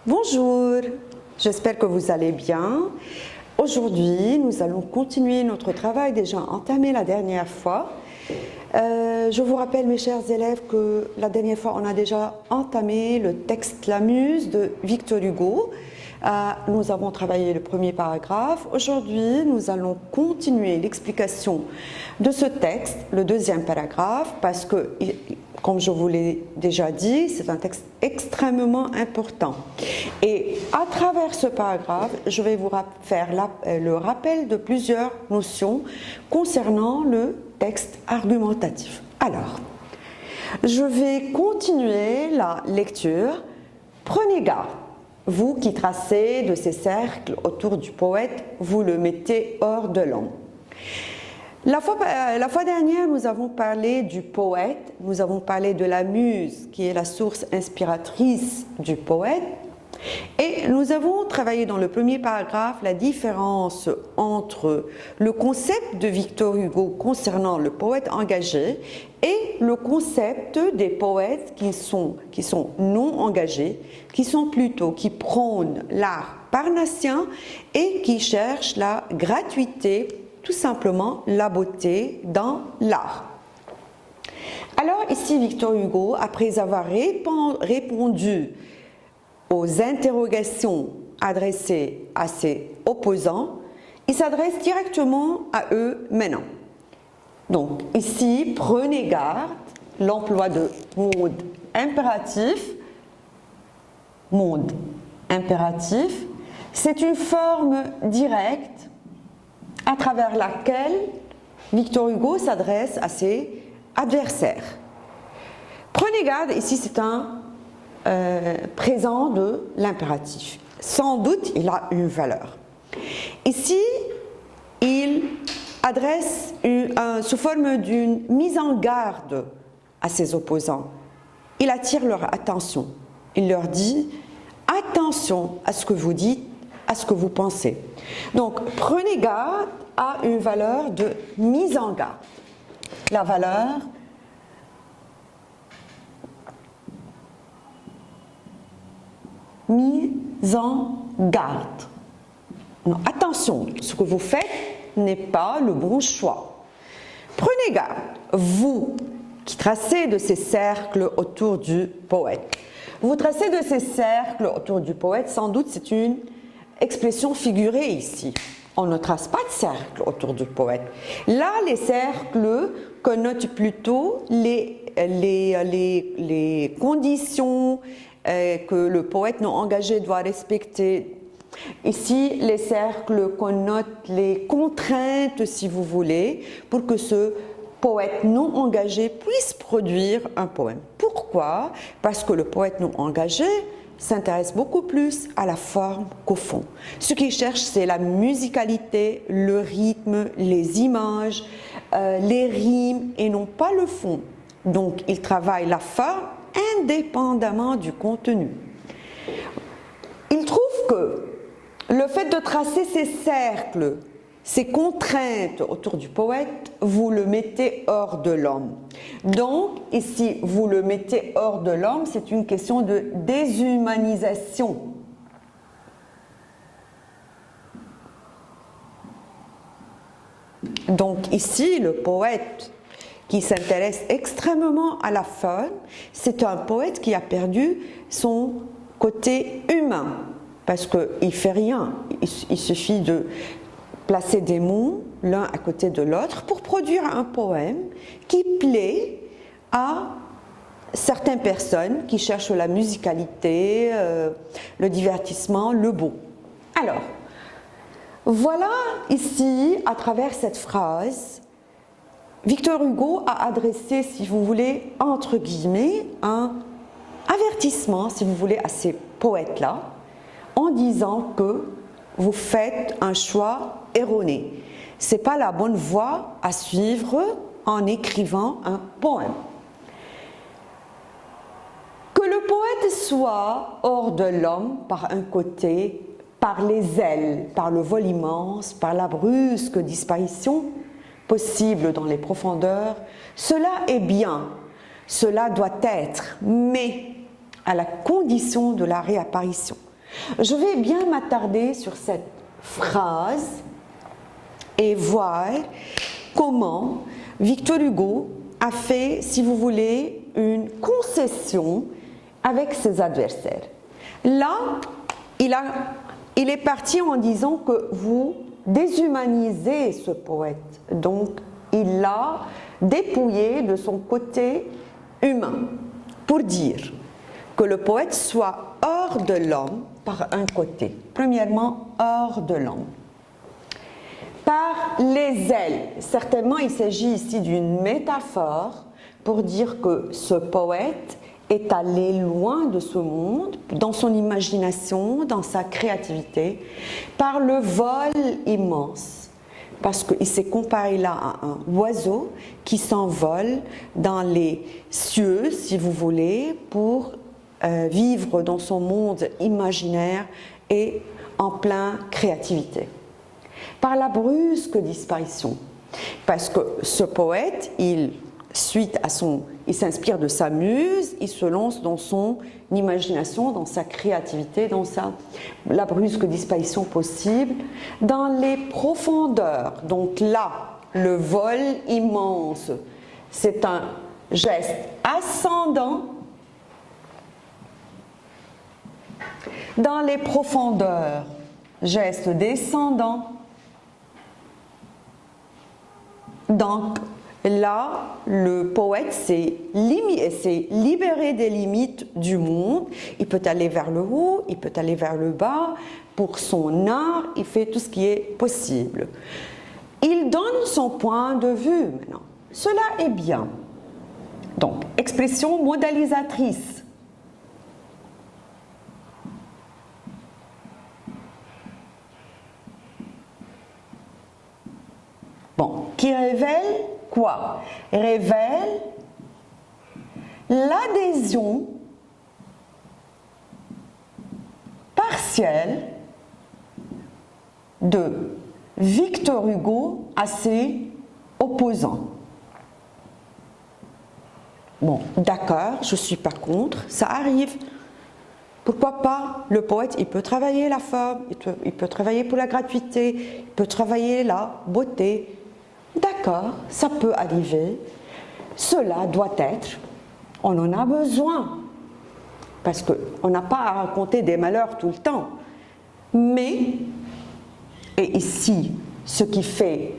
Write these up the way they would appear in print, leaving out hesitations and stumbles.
Bonjour, j'espère que vous allez bien. Aujourd'hui, nous allons continuer notre travail déjà entamé la dernière fois. Je vous rappelle, mes chers élèves, que la dernière fois, on a déjà entamé le texte La Muse de Victor Hugo. Nous avons travaillé le premier paragraphe. Aujourd'hui, nous allons continuer l'explication de ce texte, le deuxième paragraphe, parce que, comme je vous l'ai déjà dit, c'est un texte extrêmement important. Et à travers ce paragraphe, je vais vous faire le rappel de plusieurs notions concernant le texte argumentatif. Alors, je vais continuer la lecture. Prenez garde. Vous qui tracez de ces cercles autour du poète, vous le mettez hors de l'ombre. La fois dernière, nous avons parlé du poète, nous avons parlé de la muse, qui est la source inspiratrice du poète, et nous avons travaillé dans le premier paragraphe la différence entre le concept de Victor Hugo concernant le poète engagé et le concept des poètes qui sont non engagés, qui prônent l'art parnassien et qui cherchent la gratuité, tout simplement la beauté dans l'art. Alors ici, Victor Hugo, après avoir répondu aux interrogations adressées à ses opposants, il s'adresse directement à eux maintenant. Donc ici, prenez garde, l'emploi de mode impératif. Mode impératif, c'est une forme directe à travers laquelle Victor Hugo s'adresse à ses adversaires. Prenez garde, ici c'est un présent de l'impératif. Sans doute, il a une valeur. Ici, il adresse sous forme d'une mise en garde à ses opposants. Il attire leur attention. Il leur dit « Attention à ce que vous dites, à ce que vous pensez ». Donc, prenez garde a une valeur de mise en garde. La valeur mise en garde. Non, attention, ce que vous faites n'est pas le bon choix. Prenez garde, vous qui tracez de ces cercles autour du poète. Vous tracez de ces cercles autour du poète, sans doute c'est une expression figurée ici. On ne trace pas de cercle autour du poète. Là, les cercles connotent plutôt les conditions que le poète non engagé doit respecter. Ici, les cercles connotent les contraintes, si vous voulez, pour que ce poète non engagé puisse produire un poème. Pourquoi? Parce que le poète non engagé s'intéresse beaucoup plus à la forme qu'au fond. Ce qu'il cherche, c'est la musicalité, le rythme, les images, les rimes et non pas le fond. Donc, il travaille la forme indépendamment du contenu. Il trouve que le fait de tracer ces cercles, ces contraintes autour du poète, vous le mettez hors de l'homme. Donc, ici, vous le mettez hors de l'homme, c'est une question de déshumanisation. Donc, ici, le poète qui s'intéresse extrêmement à la forme, c'est un poète qui a perdu son côté humain, parce qu'il ne fait rien, il suffit de placer des mots l'un à côté de l'autre pour produire un poème qui plaît à certaines personnes qui cherchent la musicalité, le divertissement, le beau. Alors, voilà ici, à travers cette phrase, Victor Hugo a adressé, si vous voulez, entre guillemets, un avertissement, si vous voulez, à ces poètes-là, en disant que vous faites un choix erroné. Ce n'est pas la bonne voie à suivre en écrivant un poème. Que le poète soit hors de l'homme par un côté, par les ailes, par le vol immense, par la brusque disparition possible dans les profondeurs, cela est bien, cela doit être, mais à la condition de la réapparition. Je vais bien m'attarder sur cette phrase et voir comment Victor Hugo a fait, si vous voulez, une concession avec ses adversaires. Là, il est parti en disant que vous déshumanisez ce poète. Donc, il l'a dépouillé de son côté humain pour dire que le poète soit hors de l'homme par un côté. Premièrement, hors de l'homme. Par les ailes. Certainement, il s'agit ici d'une métaphore pour dire que ce poète est allé loin de ce monde, dans son imagination, dans sa créativité, par le vol immense. Parce qu'il s'est comparé là à un oiseau qui s'envole dans les cieux, si vous voulez, pour vivre dans son monde imaginaire et en pleine créativité. Par la brusque disparition. Parce que ce poète, il s'inspire de sa muse, il se lance dans son imagination, dans sa créativité, dans la brusque disparition possible, dans les profondeurs. Donc là, le vol immense, c'est un geste ascendant dans les profondeurs, geste descendant. Donc là, le poète s'est libéré des limites du monde. Il peut aller vers le haut, il peut aller vers le bas. Pour son art, il fait tout ce qui est possible. Il donne son point de vue maintenant. Cela est bien. Donc, expression modalisatrice. Bon, qui révèle quoi? Révèle l'adhésion partielle de Victor Hugo à ses opposants. Bon, d'accord, je ne suis pas contre, ça arrive. Pourquoi pas? Le poète, il peut travailler la forme, il peut travailler pour la gratuité, il peut travailler la beauté. D'accord, ça peut arriver. Cela doit être, on en a besoin. Parce qu'on n'a pas à raconter des malheurs tout le temps. Mais, et ici, ce qui fait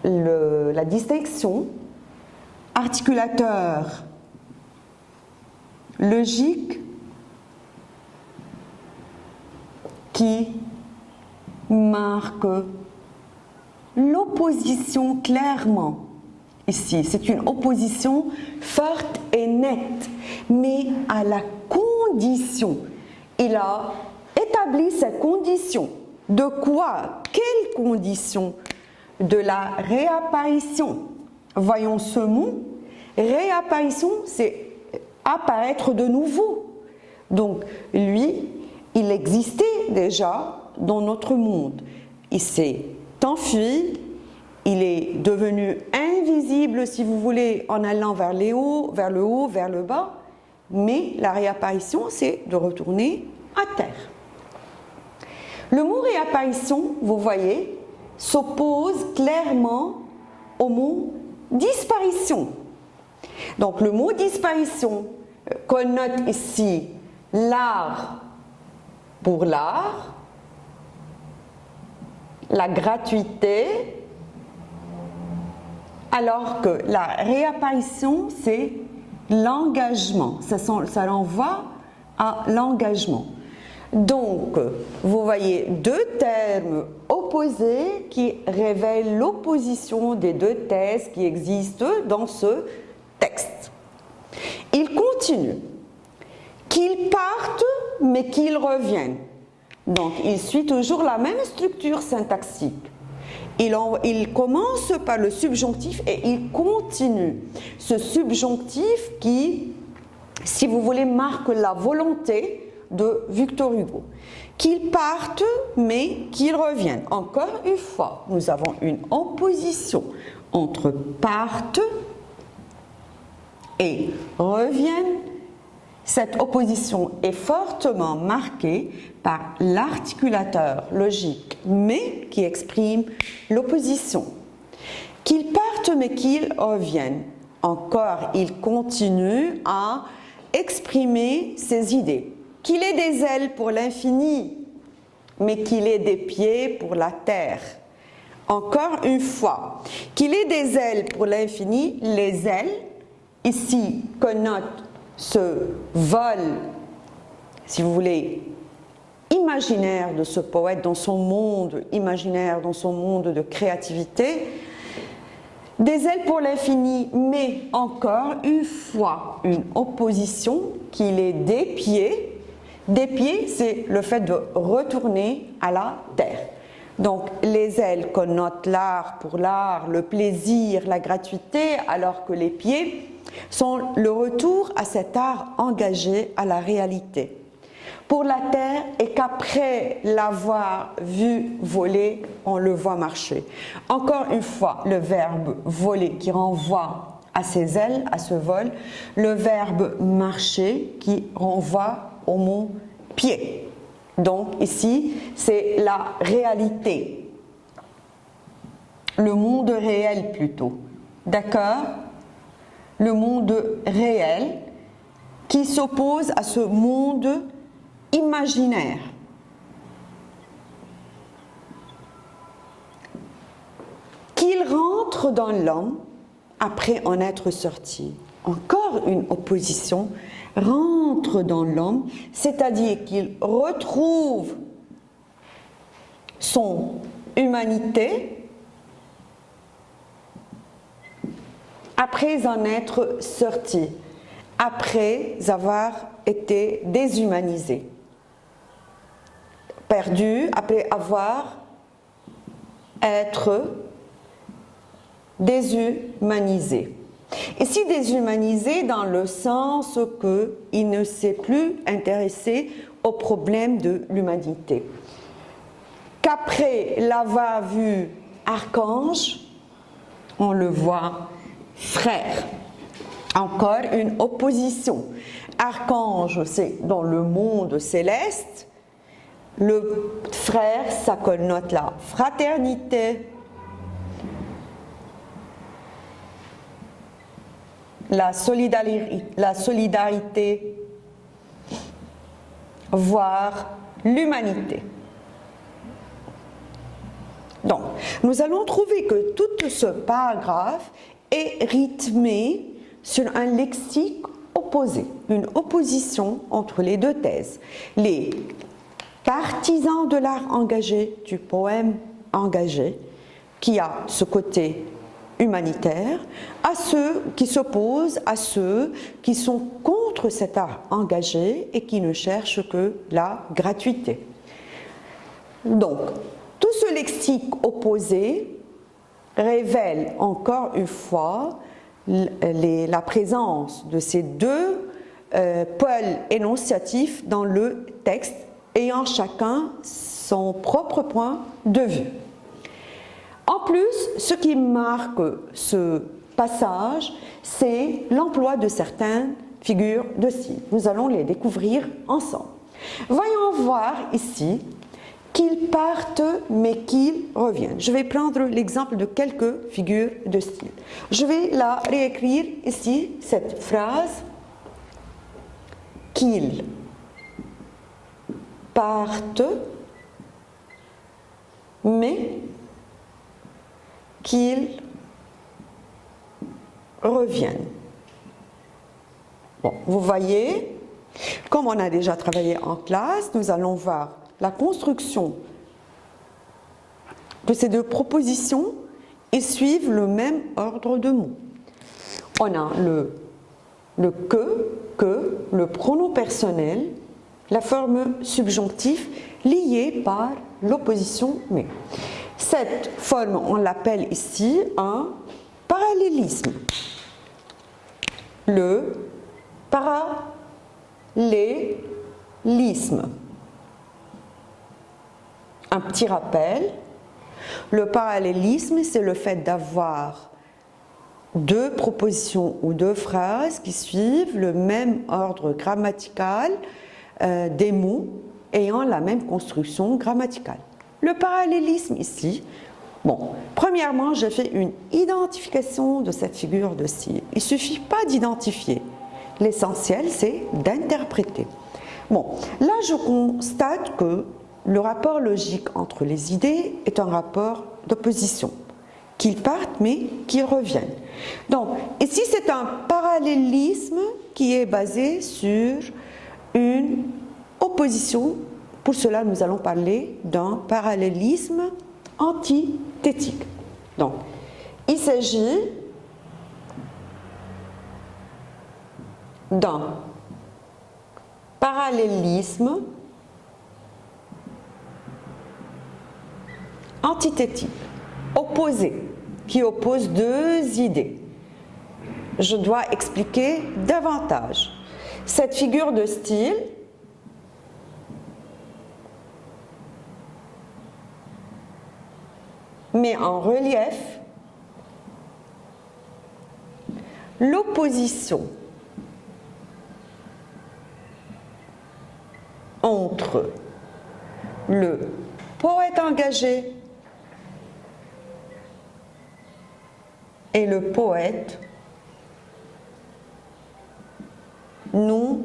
la distinction, articulateur logique qui marque l'opposition clairement. Ici, c'est une opposition forte et nette, mais à la condition. Il a établi cette condition. De quoi? Quelle condition? De la réapparition. Voyons ce mot. Réapparition, c'est apparaître de nouveau. Donc, lui, il existait déjà dans notre monde. Il s'est enfui, il est devenu invisible, si vous voulez, en allant vers le haut, vers le bas, mais la réapparition, c'est de retourner à terre. Le mot réapparition, vous voyez, s'oppose clairement au mot disparition. Donc le mot disparition connote ici l'art pour l'art, la gratuité, alors que la réapparition, c'est l'engagement. Ça renvoie à l'engagement. Donc, vous voyez deux termes opposés qui révèlent l'opposition des deux thèses qui existent dans ce texte. Il continue. Qu'ils partent, mais qu'ils reviennent. Donc, il suit toujours la même structure syntaxique. Il commence par le subjonctif et il continue. Ce subjonctif qui, si vous voulez, marque la volonté de Victor Hugo. Qu'ils partent, mais qu'ils reviennent. Encore une fois, nous avons une opposition entre partent et reviennent. Cette opposition est fortement marquée par l'articulateur logique mais qui exprime l'opposition. Qu'ils partent mais qu'ils reviennent. Encore, il continue à exprimer ses idées. Qu'il ait des ailes pour l'infini, mais qu'il ait des pieds pour la terre. Encore une fois, qu'il ait des ailes pour l'infini, les ailes, ici, connotent ce vol, si vous voulez, imaginaire de ce poète dans son monde imaginaire, dans son monde de créativité, des ailes pour l'infini, mais encore une fois, une opposition qu'il ait des pieds. Des pieds, c'est le fait de retourner à la terre. Donc, les ailes connotent l'art pour l'art, le plaisir, la gratuité, alors que les pieds sont le retour à cet art engagé à la réalité. Pour la terre, et qu'après l'avoir vu voler, on le voit marcher. Encore une fois, le verbe voler qui renvoie à ses ailes, à ce vol, le verbe marcher qui renvoie au mot pied. Donc ici, c'est la réalité, le monde réel plutôt, d'accord? Le monde réel qui s'oppose à ce monde imaginaire. Qu'il rentre dans l'homme après en être sorti. Encore une opposition, rentre dans l'homme, c'est-à-dire qu'il retrouve son humanité après en être sorti, après avoir été déshumanisé, perdu, après avoir être déshumanisé. Ici, déshumanisé dans le sens qu'il ne s'est plus intéressé au problème de l'humanité. Qu'après l'avoir vu archange, on le voit frère. Encore une opposition. Archange, c'est dans le monde céleste. Le frère, ça connote la fraternité, la solidarité, voire l'humanité. Donc, nous allons trouver que tout ce paragraphe est rythmé sur un lexique opposé, une opposition entre les deux thèses. Les partisans de l'art engagé, du poème engagé, qui a ce côté humanitaire, à ceux qui s'opposent à ceux qui sont contre cet art engagé et qui ne cherchent que la gratuité. Donc, tout ce lexique opposé révèle encore une fois la présence de ces deux pôles énonciatifs dans le texte, ayant chacun son propre point de vue. En plus, ce qui marque ce passage, c'est l'emploi de certaines figures de style. Nous allons les découvrir ensemble. Voyons voir ici qu'ils partent mais qu'ils reviennent. Je vais prendre l'exemple de quelques figures de style. Je vais la réécrire ici, cette phrase. Qu'ils partent mais qu'ils reviennent. Bon, vous voyez, comme on a déjà travaillé en classe, nous allons voir la construction de ces deux propositions et suivent le même ordre de mots. On a le que, le pronom personnel, la forme subjonctif liée par l'opposition mais. Cette forme, on l'appelle ici un parallélisme. Le parallélisme. Un petit rappel, le parallélisme, c'est le fait d'avoir deux propositions ou deux phrases qui suivent le même ordre grammatical des mots ayant la même construction grammaticale. Le parallélisme ici, bon, premièrement, j'ai fait une identification de cette figure de style. Il ne suffit pas d'identifier. L'essentiel, c'est d'interpréter. Bon, là, je constate que le rapport logique entre les idées est un rapport d'opposition, qu'ils partent mais qu'ils reviennent. Donc, ici, c'est un parallélisme qui est basé sur une opposition. Pour cela, nous allons parler d'un parallélisme antithétique. Donc, il s'agit d'un parallélisme antithétique, opposé, qui oppose deux idées. Je dois expliquer davantage. Cette figure de style met en relief l'opposition entre le poète engagé et le poète non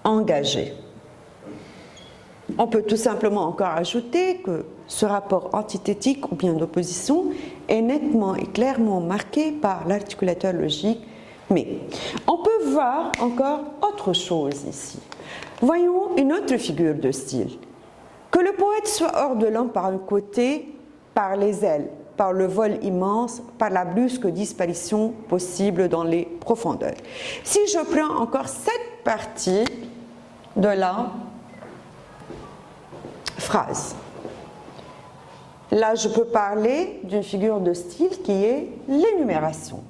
engagé. On peut tout simplement encore ajouter que ce rapport antithétique ou bien d'opposition est nettement et clairement marqué par l'articulateur logique mais. On peut voir encore autre chose ici. Voyons une autre figure de style. Que le poète soit hors de l'homme par un côté, par les ailes, par le vol immense, par la brusque disparition possible dans les profondeurs. Si je prends encore cette partie de la phrase, là je peux parler d'une figure de style qui est l'énumération.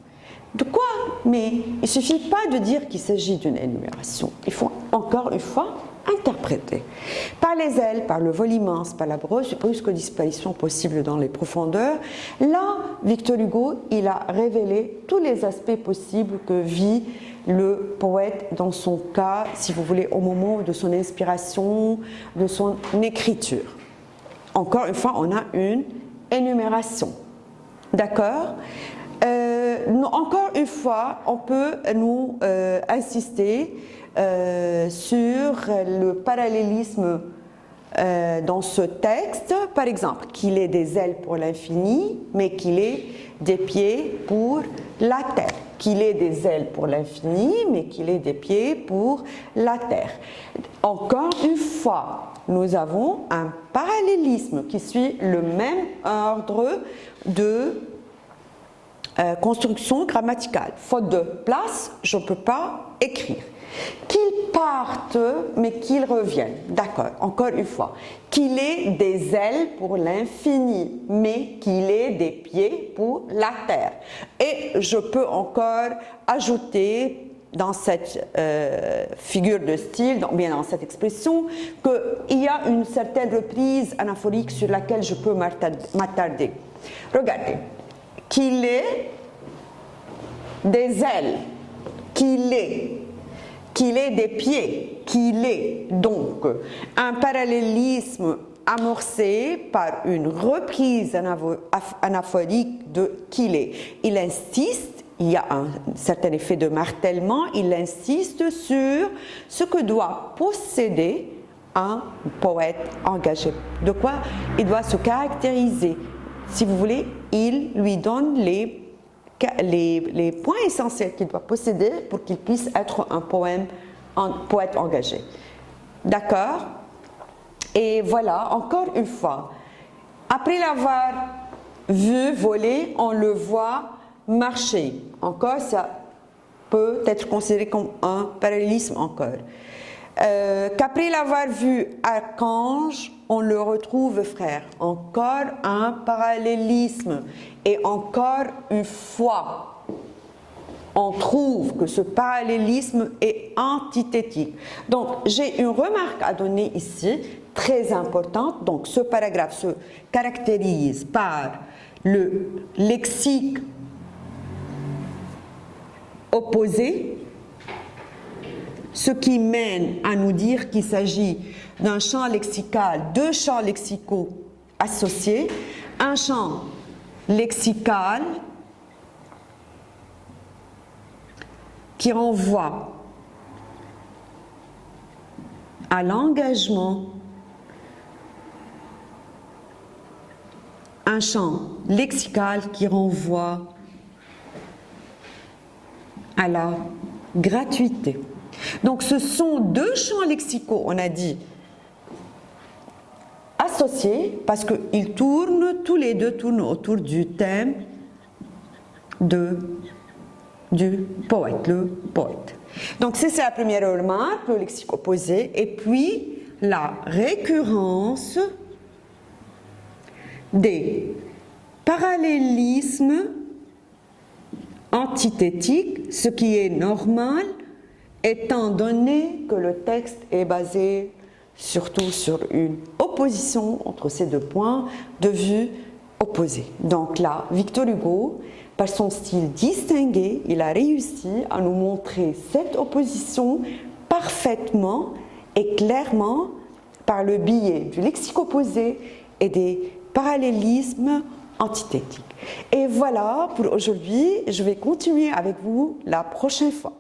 De quoi? Mais il ne suffit pas de dire qu'il s'agit d'une énumération. Il faut encore une fois interpréter. Par les ailes, par le vol immense, par la brusque disparition possible dans les profondeurs, là, Victor Hugo, il a révélé tous les aspects possibles que vit le poète dans son cas, si vous voulez, au moment de son inspiration, de son écriture. Encore une fois, on a une énumération. D'accord ? Encore une fois, on peut nous insister sur le parallélisme dans ce texte, par exemple, qu'il ait des ailes pour l'infini, mais qu'il ait des pieds pour la terre. Qu'il ait des ailes pour l'infini, mais qu'il ait des pieds pour la terre. Encore une fois, nous avons un parallélisme qui suit le même ordre de construction grammaticale. Faute de place, je ne peux pas écrire. Qu'ils partent, mais qu'ils reviennent. D'accord, encore une fois. Qu'il ait des ailes pour l'infini, mais qu'il ait des pieds pour la terre. Et je peux encore ajouter dans cette figure de style, bien dans cette expression, qu'il y a une certaine reprise anaphorique sur laquelle je peux m'attarder. Regardez. Qu'il ait des ailes, qu'il ait des pieds, qu'il ait donc un parallélisme amorcé par une reprise anaphorique de qu'il ait. Il insiste, il y a un certain effet de martèlement, il insiste sur ce que doit posséder un poète engagé. De quoi il doit se caractériser. Si vous voulez, il lui donne les points essentiels qu'il doit posséder pour qu'il puisse être un poète engagé. D'accord? Et voilà, encore une fois, après l'avoir vu voler, on le voit marcher. Encore, ça peut être considéré comme un parallélisme encore. Qu'après l'avoir vu archange, on le retrouve frère. Encore un parallélisme. Et encore une fois, on trouve que ce parallélisme est antithétique. Donc, j'ai une remarque à donner ici, très importante. Donc, ce paragraphe se caractérise par le lexique opposé, ce qui mène à nous dire qu'il s'agit d'un champ lexical, deux champs lexicaux associés, un champ lexical qui renvoie à l'engagement, un champ lexical qui renvoie à la gratuité. Donc ce sont deux champs lexicaux, on a dit, associés, parce qu'ils tournent, tous les deux tournent autour du thème du poète, le poète. Donc c'est la première remarque, le lexique opposé, et puis la récurrence des parallélismes antithétiques, ce qui est normal étant donné que le texte est basé surtout sur une opposition entre ces deux points de vue opposés. Donc là, Victor Hugo, par son style distingué, il a réussi à nous montrer cette opposition parfaitement et clairement par le biais du lexique opposé et des parallélismes antithétiques. Et voilà pour aujourd'hui, je vais continuer avec vous la prochaine fois.